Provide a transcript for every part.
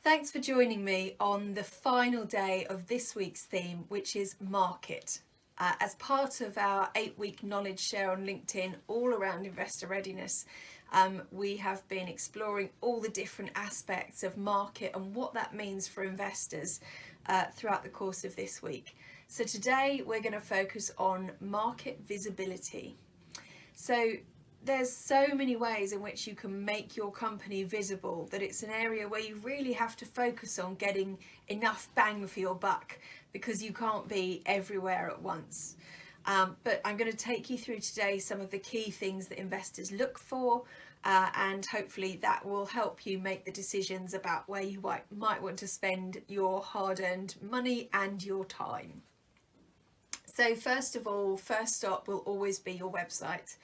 Thanks for joining me on the final day of this week's theme, which is market. As part of our 8-week knowledge share on LinkedIn all around investor readiness, we have been exploring all the different aspects of market and what that means for investors throughout the course of this week. So today we're going to focus on market visibility. So there's so many ways in which you can make your company visible that it's an area where you really have to focus on getting enough bang for your buck, because you can't be everywhere at once. But I'm going to take you through today some of the key things that investors look for, and hopefully that will help you make the decisions about where you might want to spend your hard-earned money and your time. So first of all, first stop will always be your website.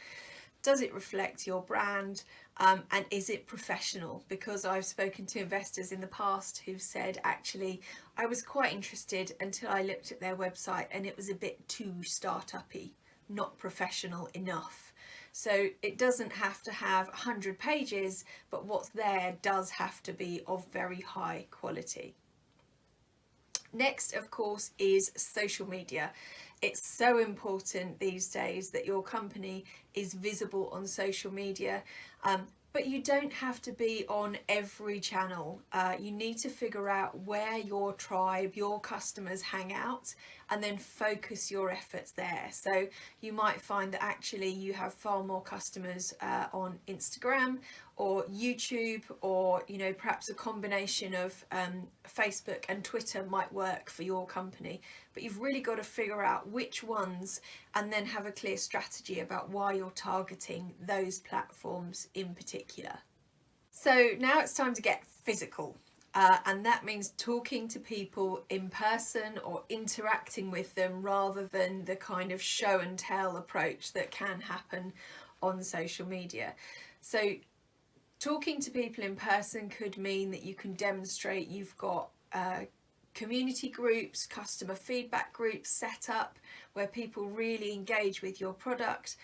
Does it reflect your brand, and is it professional? Because I've spoken to investors in the past who've said, actually, I was quite interested until I looked at their website and it was a bit too startup-y, not professional enough. So it doesn't have to have 100 pages, but what's there does have to be of very high quality. Next, of course, is social media. It's so important these days that your company is visible on social media, but you don't have to be on every channel. You need to figure out where your tribe, your customers hang out, and then focus your efforts there. So you might find that actually you have far more customers on Instagram or YouTube, or perhaps a combination of Facebook and Twitter might work for your company. But you've really got to figure out which ones and then have a clear strategy about why you're targeting those platforms in particular. So now it's time to get physical. And that means talking to people in person or interacting with them rather than the kind of show and tell approach that can happen on social media. So talking to people in person could mean that you can demonstrate you've got community groups, customer feedback groups set up where people really engage with your product.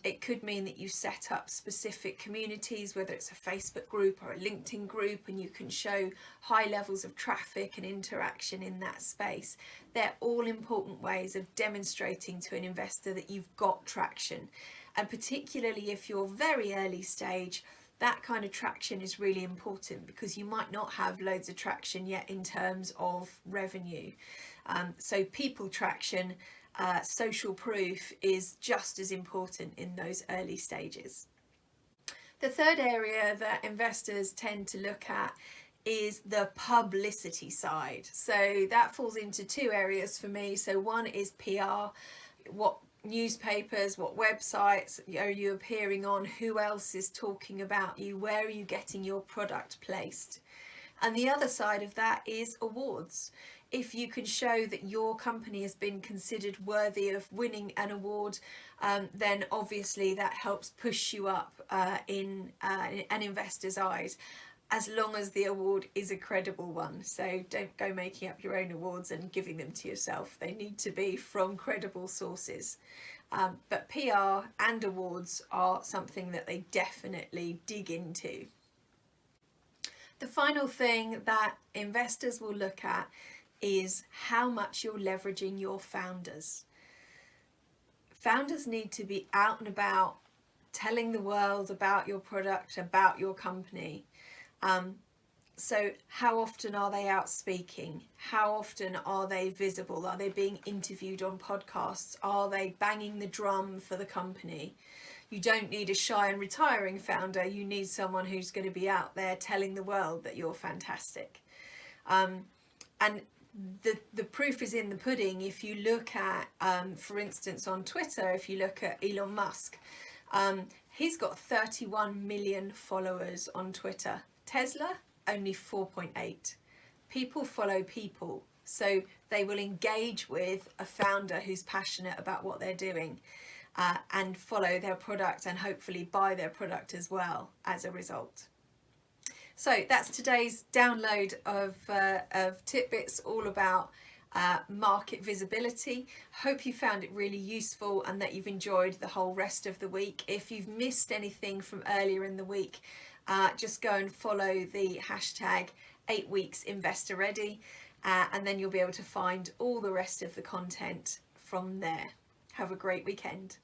It could mean that you set up specific communities, whether it's a Facebook group or a LinkedIn group, and you can show high levels of traffic and interaction in that space. They're all important ways of demonstrating to an investor that you've got traction. And particularly if you're very early stage, that kind of traction is really important, because you might not have loads of traction yet in terms of revenue. So people traction, social proof is just as important in those early stages. The third area that investors tend to look at is the publicity side. So that falls into two areas for me. So one is PR. What newspapers, what websites are you appearing on, who else is talking about you, where are you getting your product placed? And the other side of that is awards. If you can show that your company has been considered worthy of winning an award, then obviously that helps push you up in an investor's eyes, as long as the award is a credible one. So don't go making up your own awards and giving them to yourself. They need to be from credible sources. But PR and awards are something that they definitely dig into. The final thing that investors will look at is how much you're leveraging your founders. Founders need to be out and about, telling the world about your product, about your company. So how often are they out speaking? How often are they visible? Are they being interviewed on podcasts? Are they banging the drum for the company? You don't need a shy and retiring founder. You need someone who's going to be out there telling the world that you're fantastic. And the proof is in the pudding. If you look at, for instance, on Twitter, if you look at Elon Musk, he's got 31 million followers on Twitter. Tesla, only 4.8. People follow people, so they will engage with a founder who's passionate about what they're doing, and follow their product and hopefully buy their product as well as a result. So that's today's download of tidbits all about market visibility. Hope you found it really useful and that you've enjoyed the whole rest of the week. If you've missed anything from earlier in the week, just go and follow the hashtag 8 weeks investor ready, and then you'll be able to find all the rest of the content from there. Have a great weekend.